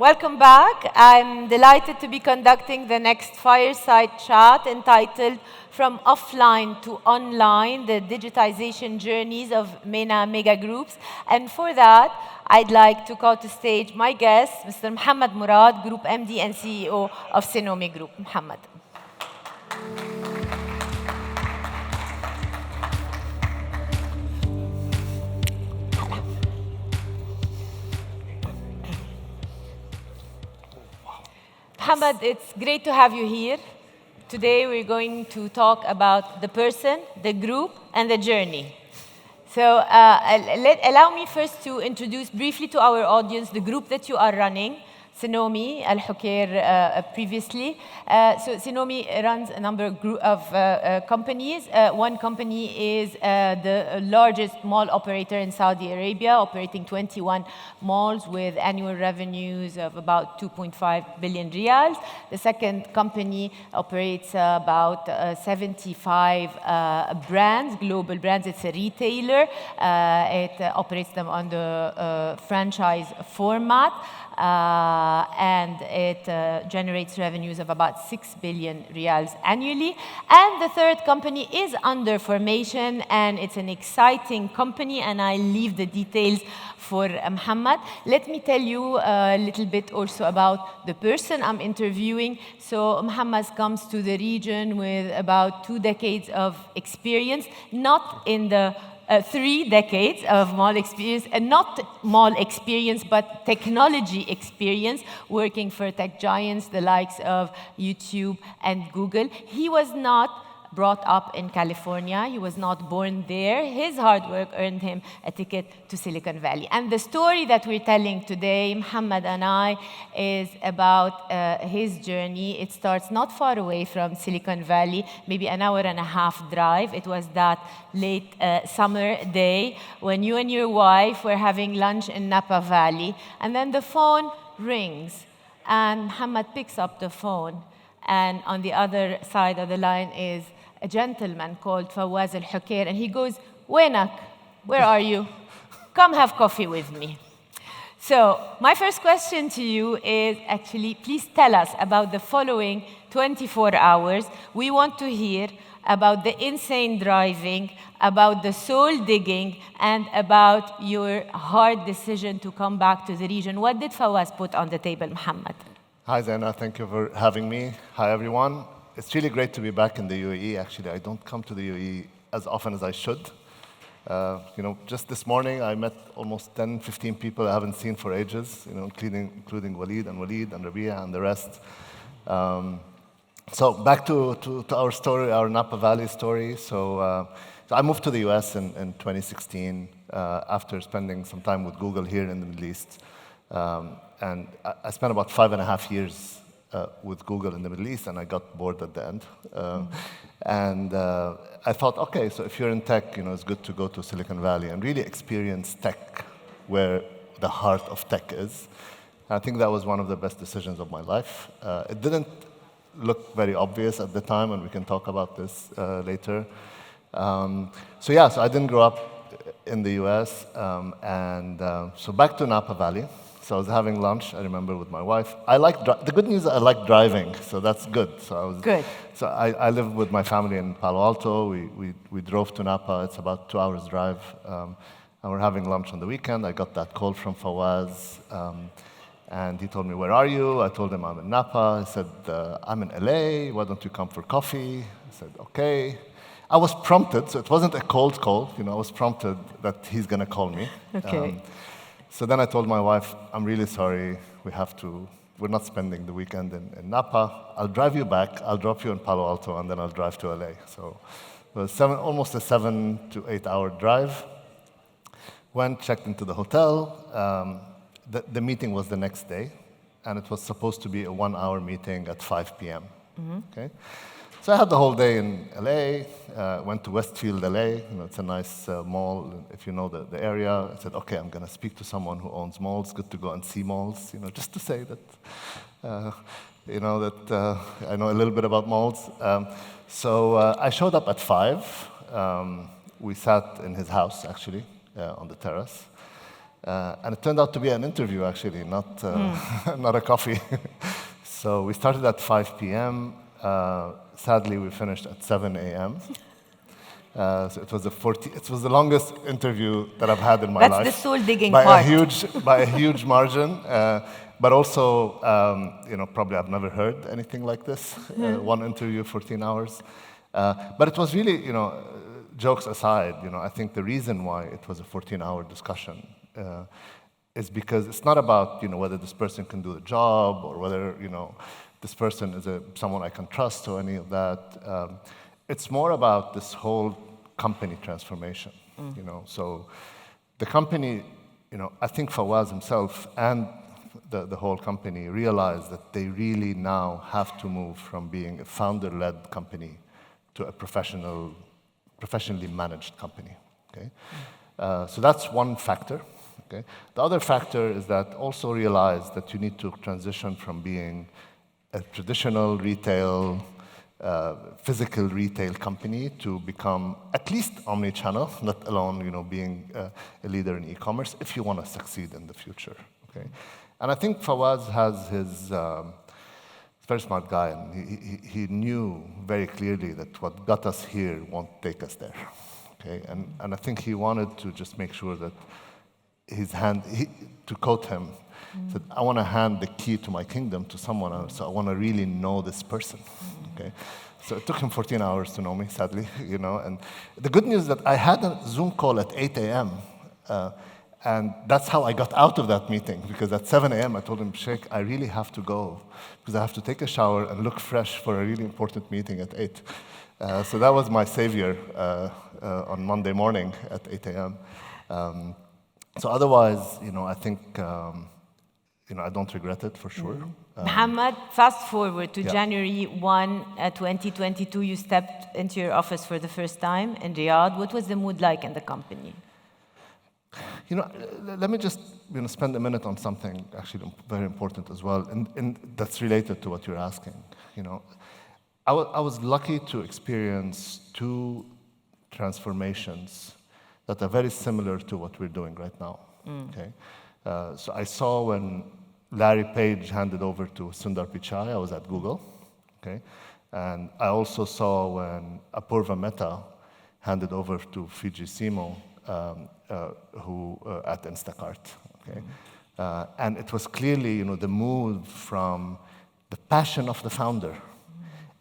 Welcome back. I'm delighted to be conducting the next fireside chat entitled From Offline to Online, the Digitization Journeys of MENA Mega Groups. And for that, I'd like to call to stage my guest, Mr. Mohammed Murad, Group MD and CEO of MENA Group. Mohammed. Mohammed, it's great to have you here. Today we're going to talk about the person, the group, and the journey. So allow me first to introduce briefly to our audience the group that you are running. Sinomi Al-Hukair previously. So Sinomi runs a number of companies. One company is the largest mall operator in Saudi Arabia, operating 21 malls with annual revenues of about 2.5 billion riyals. The second company operates about 75 brands, global brands. It's a retailer. It operates them on the franchise format. And it generates revenues of about 6 billion riyals annually. And the third company is under formation, and it's an exciting company, and I leave the details for Mohammed. Let me tell you a little bit also about the person I'm interviewing. So Mohammed comes to the region with about 2 decades of experience, not in the 3 decades of mall experience, and not mall experience, but technology experience, working for tech giants, the likes of YouTube and Google. He was not brought up in California. He was not born there. His hard work earned him a ticket to Silicon Valley. And the story that we're telling today, Mohammed and I, is about his journey. It starts not far away from Silicon Valley, maybe an hour and a half drive. It was that late summer day when you and your wife were having lunch in Napa Valley. And then the phone rings, and Mohammed picks up the phone. And on the other side of the line is a gentleman called Fawaz Al-Hukair, and he goes, "Wenak, where are you? Come have coffee with me." So my first question to you is actually, please tell us about the following 24 hours. We want to hear about the insane driving, about the soul digging, and about your hard decision to come back to the region. What did Fawaz put on the table, Mohammed? Hi, Zaina. Thank you for having me. Hi, everyone. It's really great to be back in the UAE. Actually, I don't come to the UAE as often as I should. Just this morning, I met almost 10, 15 people I haven't seen for ages, including Walid and Rabia and the rest. So back to our story, our Napa Valley story. So I moved to the US in 2016 after spending some time with Google here in the Middle East. And I spent about 5.5 years with Google in the Middle East, and I got bored at the end. And I thought, okay, so if you're in tech, it's good to go to Silicon Valley and really experience tech where the heart of tech is. And I think that was one of the best decisions of my life. It didn't look very obvious at the time, and we can talk about this later. So I didn't grow up in the US, so back to Napa Valley. So I was having lunch, I remember, with my wife. The good news is I like driving, so that's good. Good. So I live with my family in Palo Alto. We drove to Napa. It's about 2 hours drive. And we're having lunch on the weekend. I got that call from Fawaz, and he told me, "Where are you?" I told him I'm in Napa. He said, "I'm in LA. Why don't you come for coffee?" I said, "Okay." I was prompted, so it wasn't a cold call. I was prompted that he's going to call me. Okay. So then I told my wife, "I'm really sorry, we're not spending the weekend in Napa. I'll drive you back, I'll drop you in Palo Alto, and then I'll drive to LA." So it was almost a 7 to 8 hour drive. Went, checked into the hotel. The meeting was the next day, and it was supposed to be a 1-hour meeting at 5 p.m. Okay? So I had the whole day in LA, went to Westfield, LA. It's a nice mall, if you know the area. I said, okay, I'm going to speak to someone who owns malls. Good to go and see malls, just to say that, I know a little bit about malls. So I showed up at 5. We sat in his house, actually, on the terrace. And it turned out to be an interview, actually, not, not a coffee. So we started at 5 p.m. Sadly, we finished at 7 a.m. So it was the longest interview that I've had in my life. That's the soul digging by part. By a huge margin. But also, probably I've never heard anything like this. One interview, 14 hours. But it was really, jokes aside, I think the reason why it was a 14-hour discussion is because it's not about, whether this person can do the job or whether, this person is someone I can trust or any of that. It's more about this whole company transformation, So the company, I think Fawaz himself and the whole company realized that they really now have to move from being a founder-led company to a professionally managed company, okay? So that's one factor, okay? The other factor is that also realize that you need to transition from being a traditional retail, physical retail company to become at least omni-channel, let alone being a leader in e-commerce if you want to succeed in the future, okay? And I think Fawaz has his, very smart guy, and he knew very clearly that what got us here won't take us there, okay? And I think he wanted to just make sure that to quote him, said, I want to hand the key to my kingdom to someone else, so I want to really know this person, okay? So it took him 14 hours to know me, sadly, and the good news is that I had a Zoom call at 8 a.m., and that's how I got out of that meeting, because at 7 a.m. I told him, Sheikh, I really have to go, because I have to take a shower and look fresh for a really important meeting at 8. So that was my savior on Monday morning at 8 a.m. So otherwise, I think, I don't regret it for sure. Mohammed, fast forward to Yeah. January 1, 2022, you stepped into your office for the first time in Riyadh. What was the mood like in the company? Let me just spend a minute on something actually very important as well, and that's related to what you're asking. I was lucky to experience two transformations that are very similar to what we're doing right now. Okay, so I saw when Larry Page handed over to Sundar Pichai. I was at Google. Okay, and I also saw when Apurva Mehta handed over to Fiji Simo. Who at Instacart, okay? And it was clearly, the move from the passion of the founder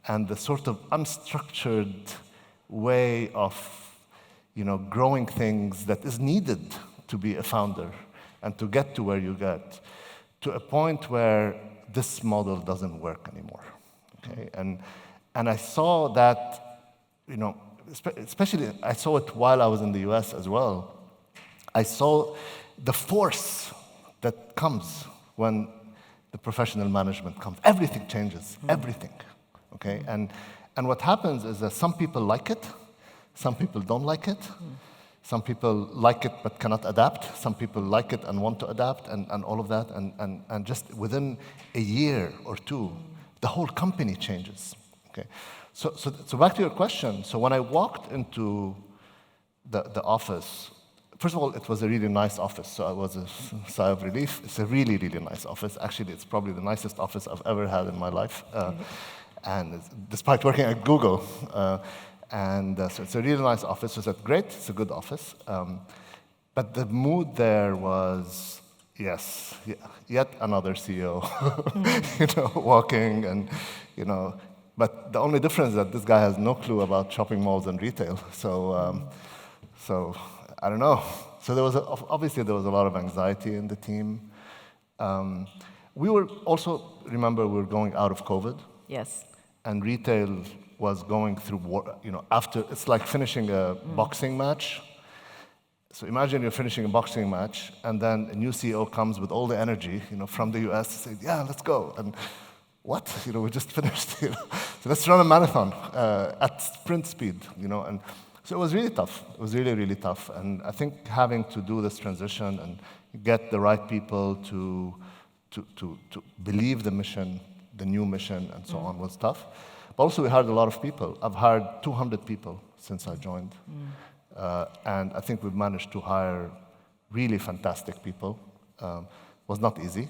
and the sort of unstructured way of, growing things that is needed to be a founder and to get to where you get, to a point where this model doesn't work anymore, okay? And I saw that, especially I saw it while I was in the US as well. I saw the force that comes when the professional management comes. Everything changes, everything, okay? And what happens is that some people like it, some people don't like it, some people like it but cannot adapt, some people like it and want to adapt, and all of that, and just within a year or two, the whole company changes, okay? So back to your question. So when I walked into the office, first of all, it was a really nice office, so it was a sigh of relief. It's a really, really nice office. Actually, it's probably the nicest office I've ever had in my life, and despite working at Google. So it's a really nice office. So it's great, it's a good office. But the mood there was, yes, yet another CEO, walking and, but the only difference is that this guy has no clue about shopping malls and retail. So I don't know. So obviously there was a lot of anxiety in the team. We were also, remember, we were going out of COVID. Yes. And retail was going through war, after, it's like finishing a boxing match. So imagine you're finishing a boxing match, and then a new CEO comes with all the energy, from the US to say, yeah, let's go. And what? We just finished. So let's run a marathon at sprint speed, And so it was really tough. It was really, really tough. And I think having to do this transition and get the right people to believe the mission, the new mission, and so on was tough. But also we hired a lot of people. I've hired 200 people since I joined. And I think we've managed to hire really fantastic people. Was not easy.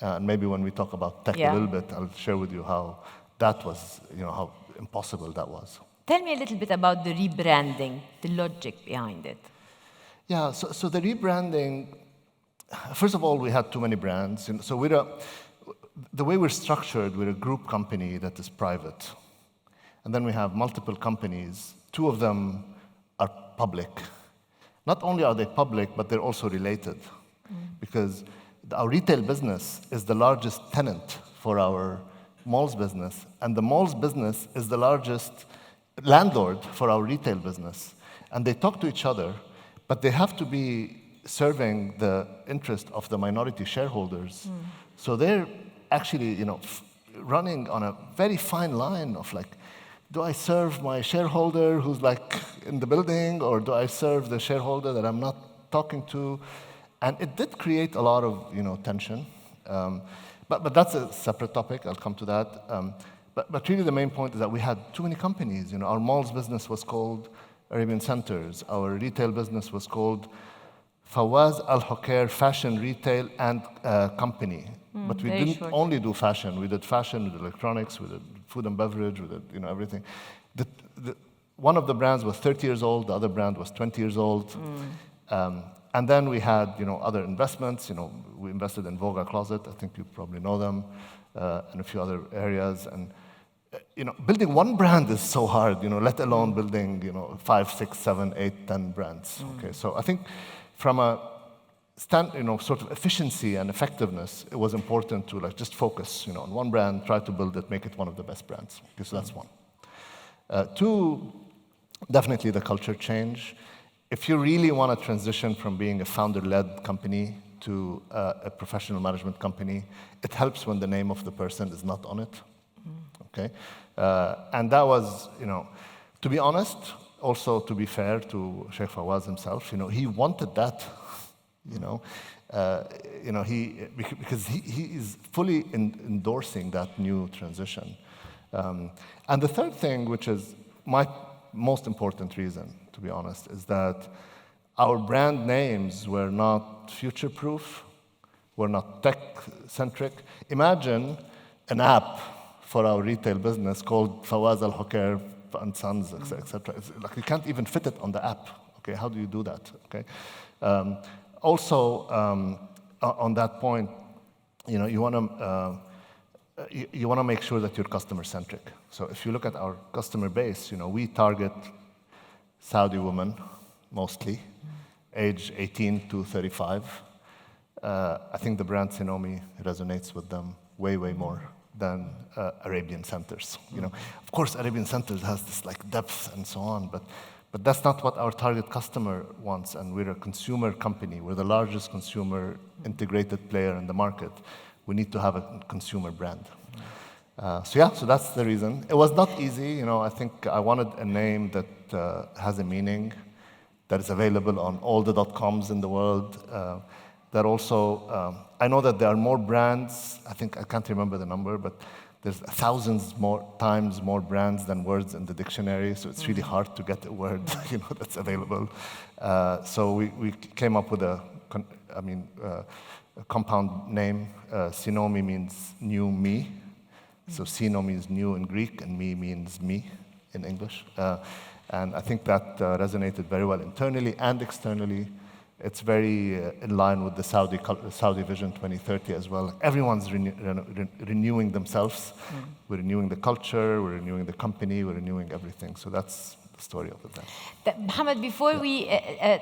And maybe when we talk about tech Yeah. a little bit, I'll share with you how that was, how impossible that was. Tell me a little bit about the rebranding, the logic behind it. Yeah, so the rebranding, first of all, we had too many brands. So the way we're structured, we're a group company that is private. And then we have multiple companies. Two of them are public. Not only are they public, but they're also related. Because our retail business is the largest tenant for our malls business. And the malls business is the largest landlord for our retail business. And they talk to each other, but they have to be serving the interest of the minority shareholders. So they're actually, running on a very fine line of like, do I serve my shareholder who's like in the building, or do I serve the shareholder that I'm not talking to? And it did create a lot of, tension. But that's a separate topic. I'll come to that. But really the main point is that we had too many companies. Our malls business was called Arabian Centers. Our retail business was called Fawaz Al Hokair Fashion Retail and Company. But we didn't only do fashion. We did fashion, we did electronics, we did food and beverage, we did everything. One of the brands was 30 years old, the other brand was 20 years old. And then we had other investments. We invested in Voga Closet, I think you probably know them, and a few other areas. And building one brand is so hard, let alone building 5, 6, 7, 8, 10 brands. Okay, so I think from a sort of efficiency and effectiveness, it was important to just focus on one brand, try to build it, make it one of the best brands. Okay, so that's one. Two, definitely the culture change. If you really want to transition from being a founder-led company to a professional management company, it helps when the name of the person is not on it. Okay, and that was, to be honest, also to be fair to Sheikh Fawaz himself, he wanted that, because he is fully endorsing that new transition. And the third thing, which is my most important reason, to be honest, is that our brand names were not future-proof, were not tech-centric. Imagine an app for our retail business called Fawaz Al Hokair and Sons, etc. It's like you can't even fit it on the app. Okay, how do you do that? Okay. Also, on that point, you want to make sure that you're customer-centric. So if you look at our customer base, we target Saudi women, mostly, age 18 to 35. I think the brand Sinomi resonates with them way, way more than Arabian Centers. Of course, Arabian Centers has this depth and so on, but that's not what our target customer wants. And we're a consumer company. We're the largest consumer integrated player in the market. We need to have a consumer brand. So that's the reason. It was not easy. I think I wanted a name that has a meaning, that is available on all the .coms in the world. That also, I know that there are more brands. I can't remember the number, but there's thousands times more brands than words in the dictionary. So it's really hard to get a word, that's available. So we came up with a compound name. Sinomi means new me. So Sino means new in Greek, and me means me in English. And I think that resonated very well internally and externally. It's very in line with the Saudi Vision 2030 as well. Everyone's renewing themselves. We're renewing the culture, we're renewing the company, we're renewing everything. So that's the story of it. Mohammed, before we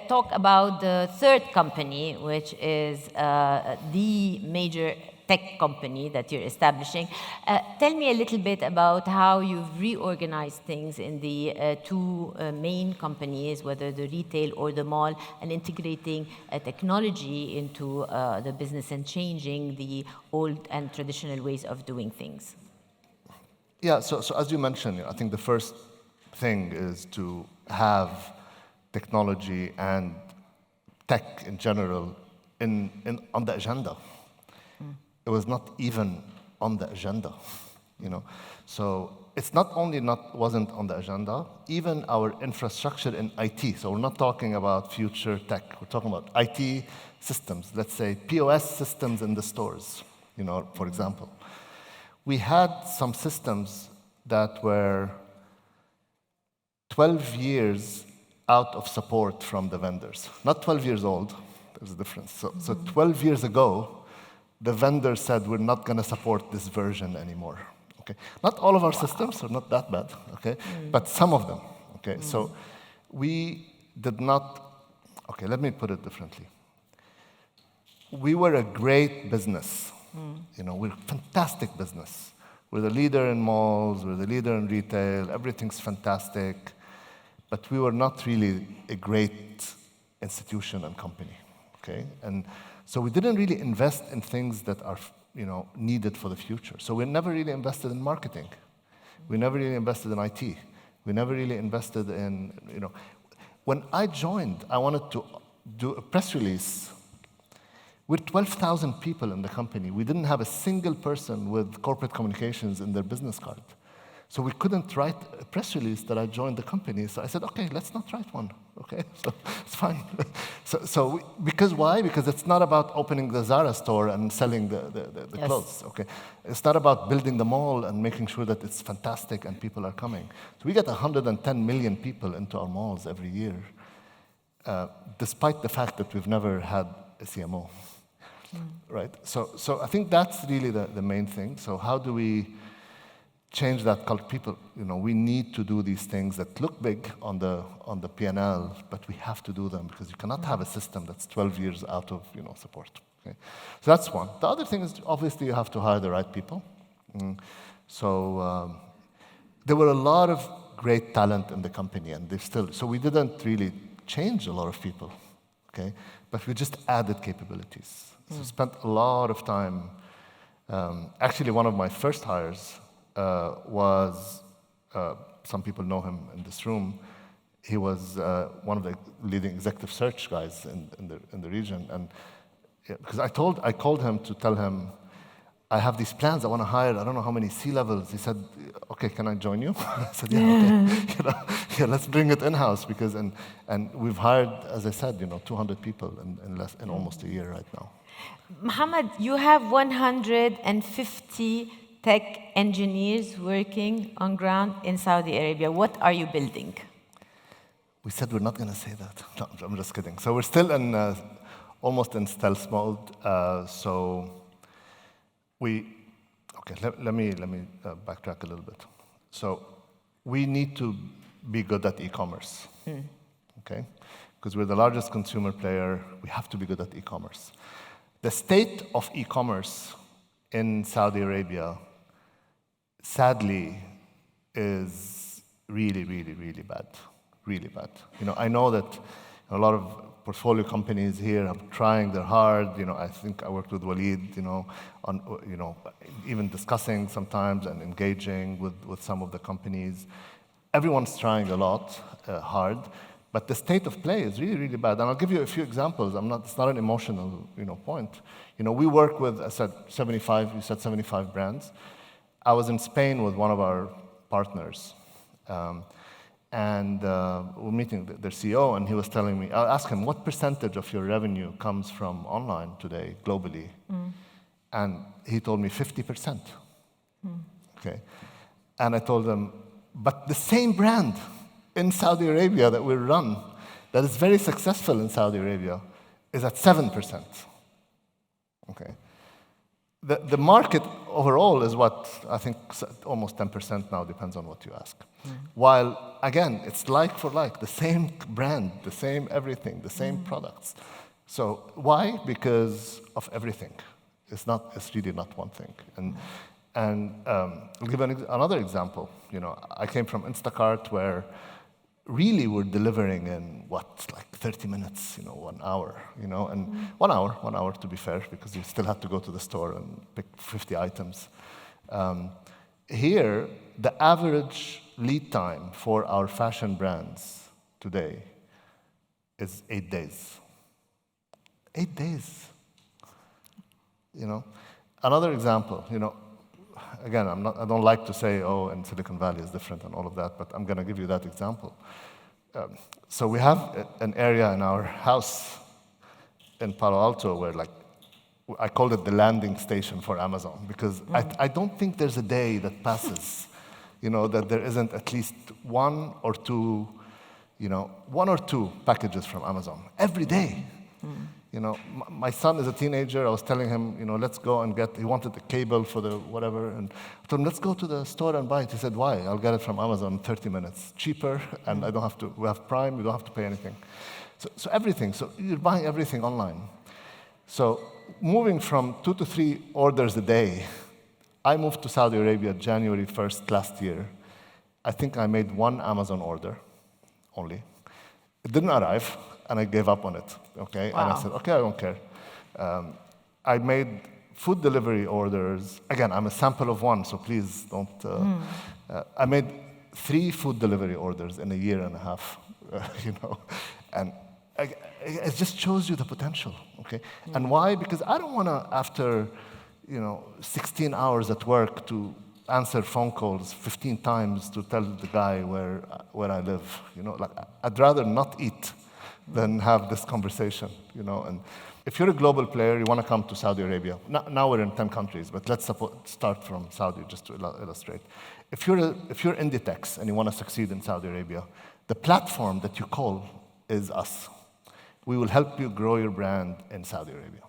talk about the third company, which is the major tech company that you're establishing, tell me a little bit about how you've reorganized things in the two main companies, whether the retail or the mall, and integrating technology into the business and changing the old and traditional ways of doing things. Yeah, so as you mentioned, I think the first thing is to have technology and tech in general on the agenda. It was not even on the agenda, So it's not only wasn't on the agenda, even our infrastructure in IT. So we're not talking about future tech. We're talking about IT systems. Let's say POS systems in the stores, for example. We had some systems that were 12 years out of support from the vendors. Not 12 years old, there's a difference. So 12 years ago, the vendor said, we're not going to support this version anymore. Okay? Not all of our systems are not that bad, okay? But some of them, okay? So we did not, okay, let me put it differently. We were a great business. We're a fantastic business. We're the leader in malls, we're the leader in retail, everything's fantastic. But we were not really a great institution and company, okay? And so we didn't really invest in things that are, needed for the future. So we never really invested in marketing. We never really invested in IT. We never really invested in, When I joined, I wanted to do a press release. We're 12,000 people in the company. We didn't have a single person with corporate communications in their business card. So we couldn't write a press release that I joined the company. So I said, okay, let's not write one, okay? So it's fine. Because why? Because it's not about opening the Zara store and selling the clothes, okay? It's not about building the mall and making sure that it's fantastic and people are coming. So we get 110 million people into our malls every year, despite the fact that we've never had a CMO, right? So I think that's really the main thing. So how do we change that culture? People, we need to do these things that look big on the P&L, but we have to do them because you cannot have a system that's 12 years out of support. Okay? So that's one. The other thing is obviously you have to hire the right people. So there were a lot of great talent in the company, and they still. So we didn't really change a lot of people, okay? But we just added capabilities. So spent a lot of time. Actually, one of my first hires was, some people know him in this room. He was one of the leading executive search guys in the region, and because I called him to tell him, I have these plans. I want to hire. I don't know how many C-levels. He said, "Okay, can I join you?" I said, "Yeah, okay. Yeah, let's bring it in-house because and we've hired, as I said, 200 people in almost a year right now." Mohammed, you have 150 tech engineers working on ground in Saudi Arabia. What are you building? We said we're not going to say that. No, I'm just kidding. So we're still in almost in stealth mode. Let me backtrack a little bit. So we need to be good at e-commerce, okay? Because we're the largest consumer player, we have to be good at e-commerce. The state of e-commerce in Saudi Arabia, sadly, is really, really, really bad. Really bad. I know that a lot of portfolio companies here are trying their hard. I think I worked with Waleed, on even discussing sometimes and engaging with some of the companies. Everyone's trying a lot hard, but the state of play is really, really bad. And I'll give you a few examples. It's not an emotional, point. We work with, I said 75. You said 75 brands. I was in Spain with one of our partners. And we're meeting their CEO, and he was telling me, I asked him, what percentage of your revenue comes from online today, globally? And he told me 50%. Okay. And I told him, but the same brand in Saudi Arabia that we run, that is very successful in Saudi Arabia, is at 7%. Okay. The market overall is what I think almost 10% now, depends on what you ask. While, again, it's like for like, the same brand, the same everything, the same products. So why? Because of everything. It's really not one thing. And I'll give another example. I came from Instacart, where really we're delivering in like 30 minutes, 1 hour, and 1 hour to be fair, because you still have to go to the store and pick 50 items. Here, the average lead time for our fashion brands today is 8 days. 8 days. Another example, again, I don't like to say, oh, and Silicon Valley is different and all of that, but I'm going to give you that example. So we have an area in our house in Palo Alto where, like, I called it the landing station for Amazon, because I don't think there's a day that passes, that there isn't at least one or two packages from Amazon every day. My son is a teenager. I was telling him, let's go and he wanted a cable for the whatever, and I told him, let's go to the store and buy it. He said, why? I'll get it from Amazon in 30 minutes. Cheaper, and I don't have to, we have Prime, we don't have to pay anything. So everything, so you're buying everything online. So moving from 2 to 3 orders a day, I moved to Saudi Arabia January 1st last year. I think I made 1 Amazon order only. It didn't arrive, and I gave up on it, okay? Wow. And I said, okay, I don't care. I made food delivery orders. Again, I'm a sample of 1, so please don't. I made 3 food delivery orders in a year and a half, and it just shows you the potential, okay? And why? Because I don't want to, after 16 hours at work, to answer phone calls 15 times to tell the guy where I live. Like, I'd rather not eat than have this conversation. And if you're a global player, you want to come to Saudi Arabia. Now we're in 10 countries, but let's start from Saudi just to illustrate. If you're Inditex and you want to succeed in Saudi Arabia, the platform that you call is us. We will help you grow your brand in Saudi Arabia.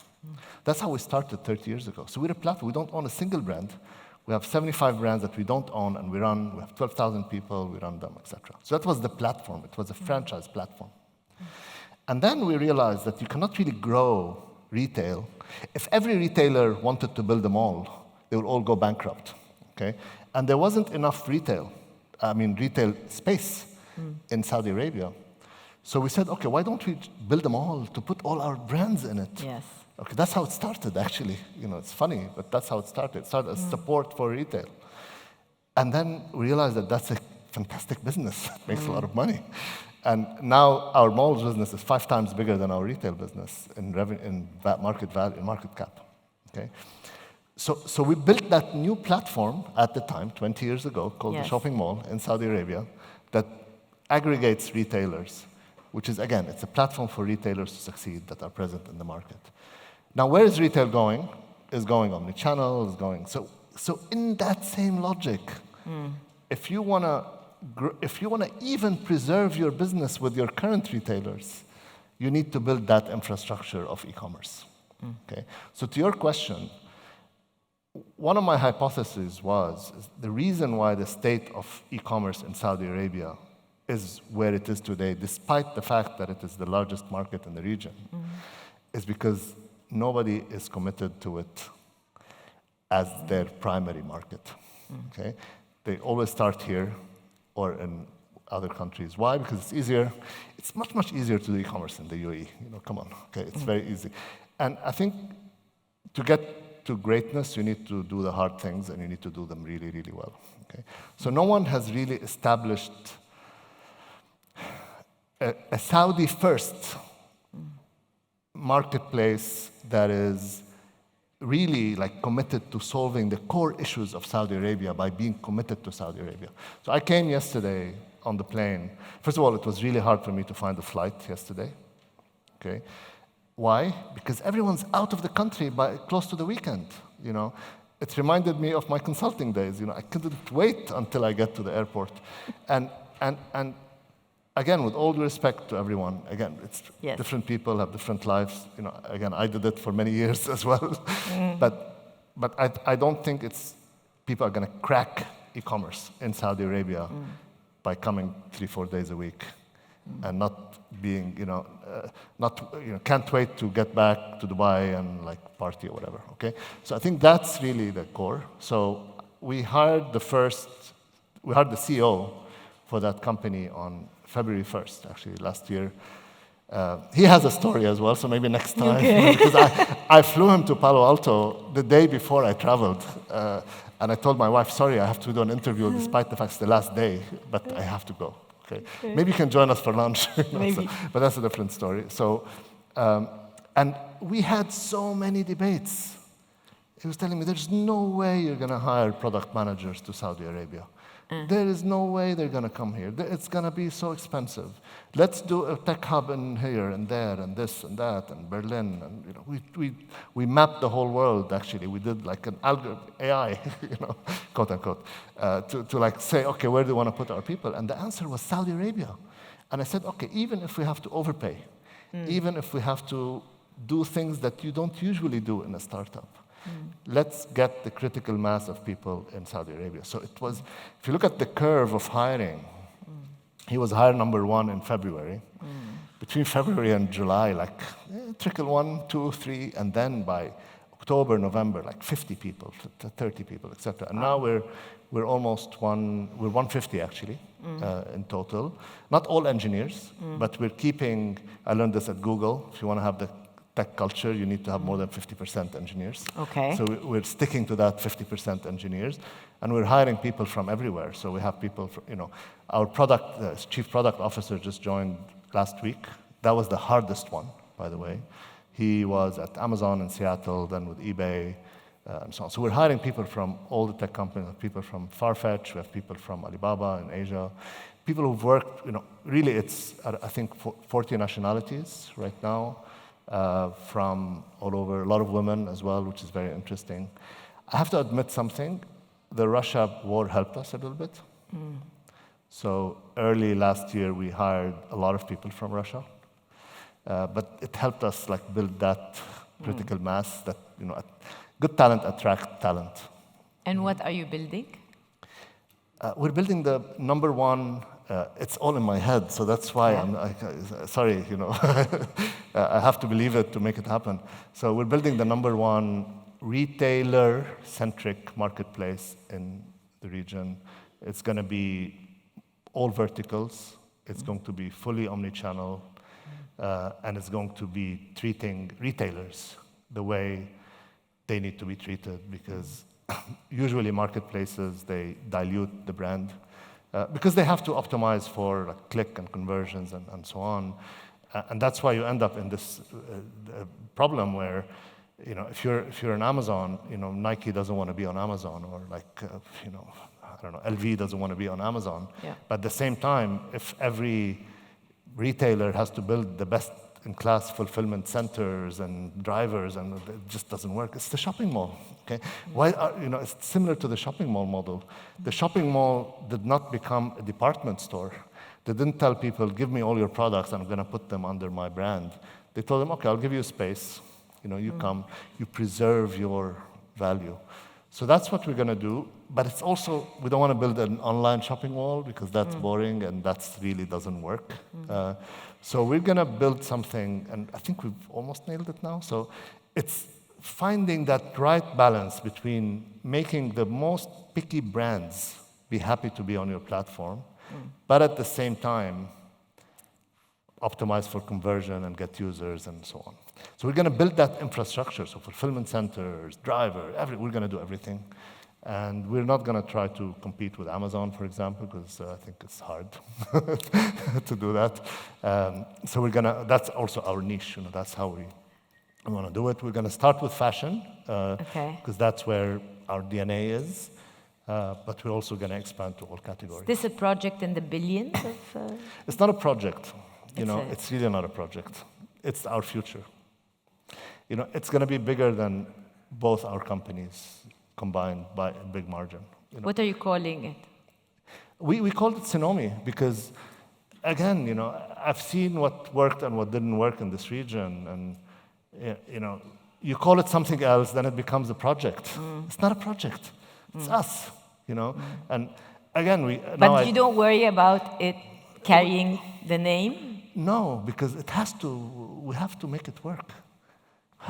That's how we started 30 years ago. So we're a platform. We don't own a single brand. We have 75 brands that we don't own, and we have 12,000 people, we run them, etc. So that was the platform. It was a franchise platform. And then we realized that you cannot really grow retail. If every retailer wanted to build a mall, they would all go bankrupt, okay? And there wasn't enough retail space in Saudi Arabia. So we said, okay, why don't we build a mall to put all our brands in it? Yes. Okay, that's how it started, actually. It's funny, but that's how it started. It started as support for retail. And then we realized that that's a fantastic business. It makes a lot of money. And now our malls business is 5 times bigger than our retail business in market value, in market cap. Okay? So we built that new platform at the time, 20 years ago, called the Shopping Mall in Saudi Arabia, that aggregates retailers, which is, again, it's a platform for retailers to succeed that are present in the market. Now, where is retail going? Is going omnichannel, is going. So in that same logic, if you want to even preserve your business with your current retailers, you need to build that infrastructure of e-commerce. Okay? So to your question, one of my hypotheses was the reason why the state of e-commerce in Saudi Arabia is where it is today, despite the fact that it is the largest market in the region, is because nobody is committed to it as their primary market. Okay? They always start here or in other countries. Why? Because it's easier. It's much, much easier to do e-commerce in the UAE. Come on. Okay, it's very easy. And I think to get to greatness, you need to do the hard things, and you need to do them really, really well. Okay? So no one has really established a Saudi-first marketplace that is really committed to solving the core issues of Saudi Arabia by being committed to Saudi Arabia. So I came yesterday on the plane. First of all, it was really hard for me to find a flight yesterday. Okay, why? Because everyone's out of the country by close to the weekend. It reminded me of my consulting days. I couldn't wait until I get to the airport, and again, with all due respect to everyone, again, it's different people have different lives. Again, I did it for many years as well. But I don't think people are going to crack e-commerce in Saudi Arabia by coming 3-4 days a week and not being, can't wait to get back to Dubai and party or whatever. Okay, so I think that's really the core. So we hired the CEO for that company on February 1st, actually, last year. He has a story as well, so maybe next time. Okay. Because I flew him to Palo Alto the day before I traveled. And I told my wife, sorry, I have to do an interview despite the fact it's the last day, but I have to go. Okay. Maybe you can join us for lunch. Maybe. But that's a different story. So, and we had so many debates He was telling me, there's no way you're going to hire product managers to Saudi Arabia. There is no way they're going to come here. It's going to be so expensive. Let's do a tech hub in here and there and this and that and Berlin. And we mapped the whole world, actually. We did like an algorithm, AI, quote unquote, to like say, okay, where do we want to put our people? And the answer was Saudi Arabia. And I said, okay, even if we have to overpay, even if we have to do things that you don't usually do in a startup, let's get the critical mass of people in Saudi Arabia. So it was, if you look at the curve of hiring, he was hired number 1 in February. Between February and July, like trickle 1, 2, 3, and then by October, November, like 50 people, 30 people, etc. And now we're almost we're 150 actually in total. Not all engineers, but we're keeping, I learned this at Google, if you want to have the tech culture, you need to have more than 50% engineers. Okay. So we're sticking to that 50% engineers, and we're hiring people from everywhere. So we have people, our chief product officer just joined last week. That was the hardest one, by the way. He was at Amazon in Seattle, then with eBay, and so on. So we're hiring people from all the tech companies, people from Farfetch, we have people from Alibaba in Asia, people who've worked, really it's, I think, 40 nationalities right now. From all over, a lot of women as well, which is very interesting. I have to admit something, the Russia war helped us a little bit. So early last year, we hired a lot of people from Russia, but it helped us build that critical mass that, good talent attract talent. And what are you building? We're building the number 1. It's all in my head, so that's why sorry, I have to believe it to make it happen. So we're building the number 1 retailer-centric marketplace in the region. It's going to be all verticals. It's going to be fully omni-channel, and it's going to be treating retailers the way they need to be treated, because usually marketplaces, they dilute the brand. Because they have to optimize for click and conversions and so on. And that's why you end up in this problem where, if you're on Amazon, Nike doesn't want to be on Amazon, or I don't know, LV doesn't want to be on Amazon. Yeah. But at the same time, if every retailer has to build the best-in-class fulfillment centers and drivers, and it just doesn't work. It's the shopping mall. Okay, it's similar to the shopping mall model. The shopping mall did not become a department store. They didn't tell people, give me all your products, and I'm going to put them under my brand. They told them, okay, I'll give you space. You come, you preserve your value. So that's what we're going to do. But it's also, we don't want to build an online shopping mall because that's boring and that really doesn't work. So we're going to build something, and I think we've almost nailed it now. So it's finding that right balance between making the most picky brands be happy to be on your platform, but at the same time, optimize for conversion and get users and so on. So we're going to build that infrastructure, so fulfillment centers, driver, we're going to do everything. And we're not going to try to compete with Amazon, for example, because I think it's hard to do that. So that's also our niche, that's how we want to do it. We're going to start with fashion, because that's where our DNA is. But we're also going to expand to all categories. Is this a project in the billions of? It's not a project. It's really not a project. It's our future. It's going to be bigger than both our companies combined by a big margin. What are you calling it? We called it Sinomi because, again, I've seen what worked and what didn't work in this region, and you call it something else, then it becomes a project. It's not a project. It's us. And again, But you don't worry about it carrying the name? No, because we have to make it work.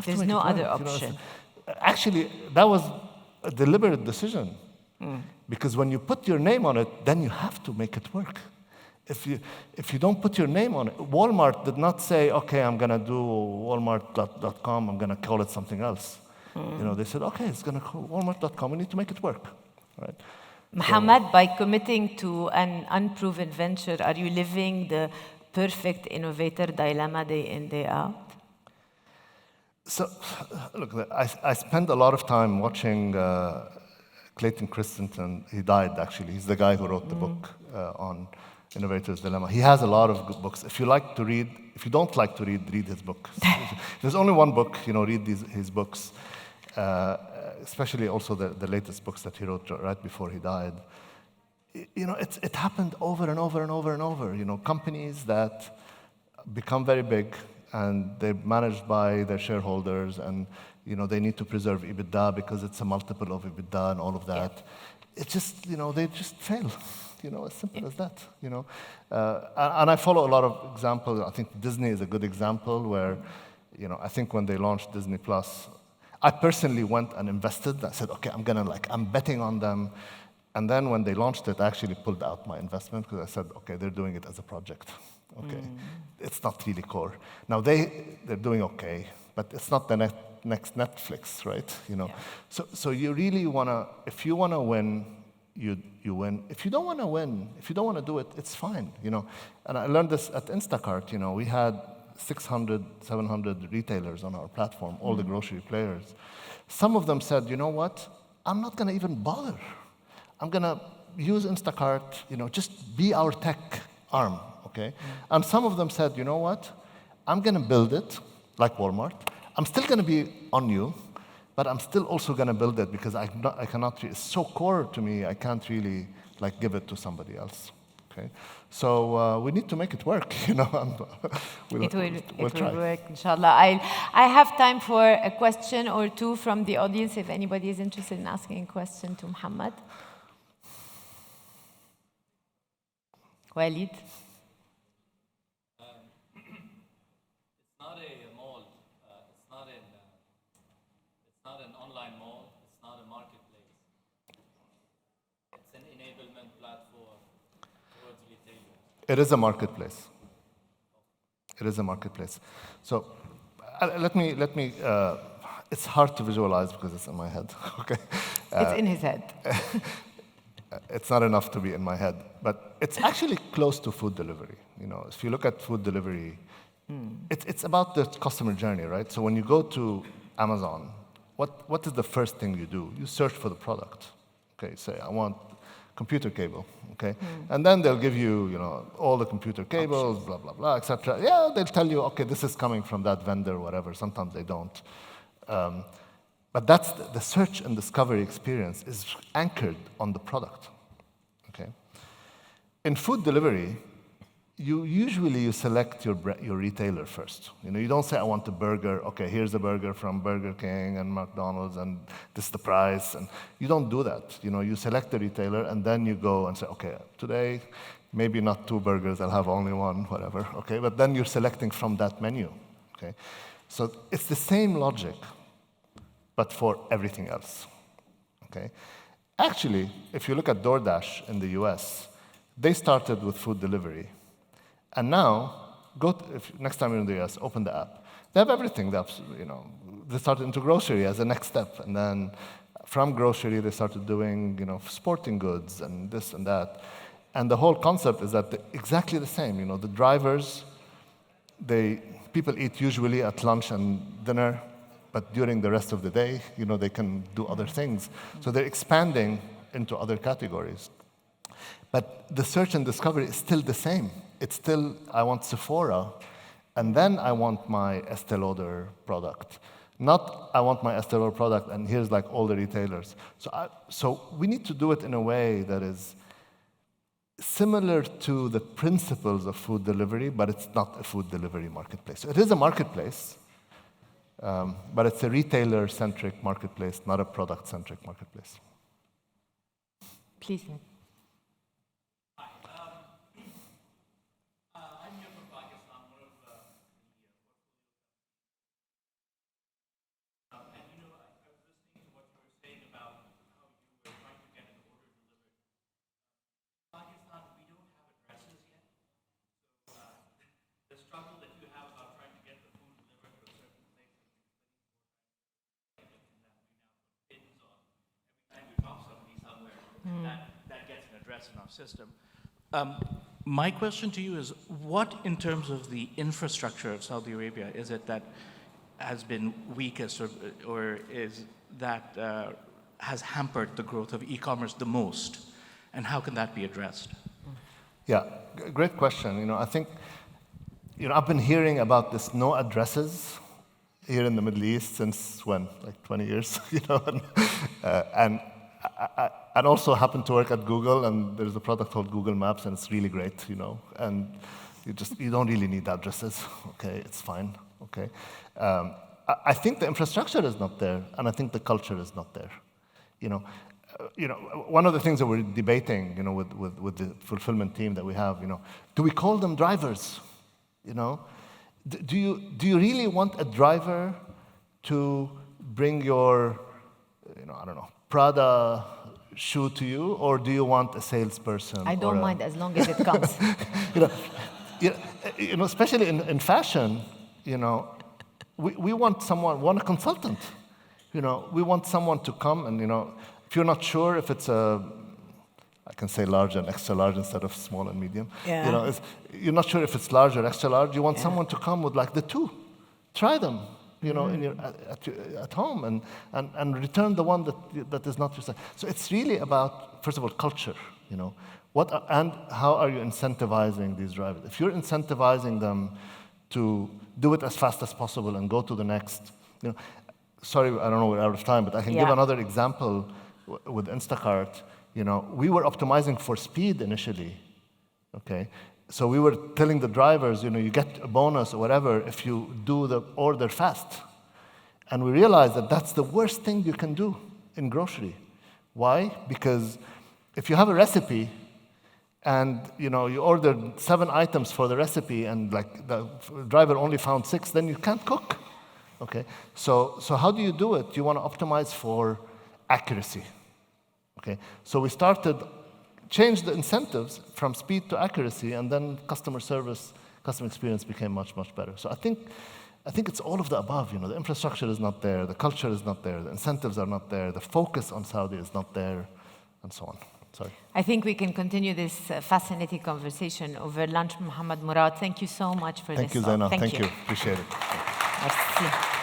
There's no other option. Actually, that was a deliberate decision. Because when you put your name on it, then you have to make it work. If you don't put your name on it, Walmart did not say, okay, I'm going to do Walmart.com, I'm going to call it something else. They said, okay, it's going to call Walmart.com, we need to make it work. Right? Mohammed, by committing to an unproven venture, are you living the perfect innovator dilemma day in, day out? So, look, I spent a lot of time watching Clayton Christensen. He died, actually. He's the guy who wrote the book on Innovator's Dilemma. He has a lot of good books. If you like to read, if you don't like to read his book. There's only one book, read his books, especially also the latest books that he wrote right before he died. It happened over and over and over and over. Companies that become very big, and they're managed by their shareholders, and they need to preserve EBITDA because it's a multiple of EBITDA and all of that. Yeah. It just, they just fail. As simple as that. And I follow a lot of examples. I think Disney is a good example where, I think when they launched Disney Plus, I personally went and invested. I said, okay, I'm betting on them. And then when they launched it, I actually pulled out my investment because I said, okay, they're doing it as a project. Okay, it's not really core. Now they're doing okay, but it's not the next Netflix, right? Yeah. So you really wanna, if you wanna win, you win. If you don't wanna win, if you don't wanna do it, it's fine. And I learned this at Instacart. We had 600, 700 retailers on our platform, all the grocery players. Some of them said, you know what? I'm not gonna even bother. I'm gonna use Instacart. Just be our tech arm. Okay? And some of them said, you know what? I'm going to build it, like Walmart. I'm still going to be on you, but I'm still also going to build it because I cannot, it's so core to me, I can't really give it to somebody else. Okay? So we need to make it work, It will work, inshallah. I have time for a question or two from the audience if anybody is interested in asking a question to Muhammad. Walid? It is a marketplace. It is a marketplace. So let me. It's hard to visualize because it's in my head. Okay. It's in his head. It's not enough to be in my head, but it's actually close to food delivery. If you look at food delivery, it's about the customer journey, right? So when you go to Amazon, what is the first thing you do? You search for the product. Okay, say I want computer cable, okay? And then they'll give you, all the computer cables, blah, blah, blah, etc. Yeah, they'll tell you, okay, this is coming from that vendor, whatever. Sometimes they don't. But that's the search and discovery experience is anchored on the product, okay? In food delivery, you select your retailer first. You don't say, I want a burger. Okay, here's a burger from Burger King and McDonald's, and this is the price. And you don't do that. You select the retailer, and then you go and say, okay, today, maybe not 2 burgers, I'll have only 1, whatever. Okay, but then you're selecting from that menu. Okay, so it's the same logic, but for everything else. Okay, actually, if you look at DoorDash in the US, they started with food delivery. And now, next time you're in the US, open the app. They have everything. They started into grocery as the next step. And then from grocery, they started doing, sporting goods and this and that. And the whole concept is that exactly the same. The drivers, people eat usually at lunch and dinner, but during the rest of the day, they can do other things. So they're expanding into other categories. But the search and discovery is still the same. It's still, I want Sephora, and then I want my Estee Lauder product. Not, I want my Estee Lauder product, and here's all the retailers. So we need to do it in a way that is similar to the principles of food delivery, but it's not a food delivery marketplace. So it is a marketplace, but it's a retailer-centric marketplace, not a product-centric marketplace. Please. That gets an address in our system. My question to you is, what in terms of the infrastructure of Saudi Arabia is it that has been weakest or is that has hampered the growth of e-commerce the most? And how can that be addressed? Yeah, great question. I think, I've been hearing about this no addresses here in the Middle East since when? Like 20 years, and I also happen to work at Google, and there's a product called Google Maps, and it's really great, and you don't really need addresses, okay? It's fine, okay? I think the infrastructure is not there, and I think the culture is not there. One of the things that we're debating, with the fulfillment team that we have, do we call them drivers? Do you really want a driver to bring your, I don't know, Prada shoe to you, or do you want a salesperson? I don't mind as long as it comes. Especially in fashion, we want a consultant. We want someone to come and, if you're not sure if it's I can say large and extra large instead of small and medium. Yeah. You're not sure if it's large or extra large. You want someone to come with like the two. Try them, at home and return the one that is not your size. So it's really about, first of all, culture, and how are you incentivizing these drivers? If you're incentivizing them to do it as fast as possible and go to the next, sorry, I don't know, we're out of time, but I can give another example with Instacart. We were optimizing for speed initially, okay? So we were telling the drivers, you get a bonus or whatever if you do the order fast. And we realized that that's the worst thing you can do in grocery. Why? Because if you have a recipe and you ordered 7 items for the recipe and like the driver only found 6, then you can't cook. Okay, so how do you do it? You want to optimize for accuracy. Okay, so we changed the incentives from speed to accuracy, and then customer experience became much, much better. So I think it's all of the above. The infrastructure is not there, the culture is not there, the incentives are not there, the focus on Saudi is not there, and so on. Sorry. I think we can continue this fascinating conversation over lunch. Mohammed Murad, thank you so much for this. Thank you, Zainab. Thank you. Appreciate it. Merci.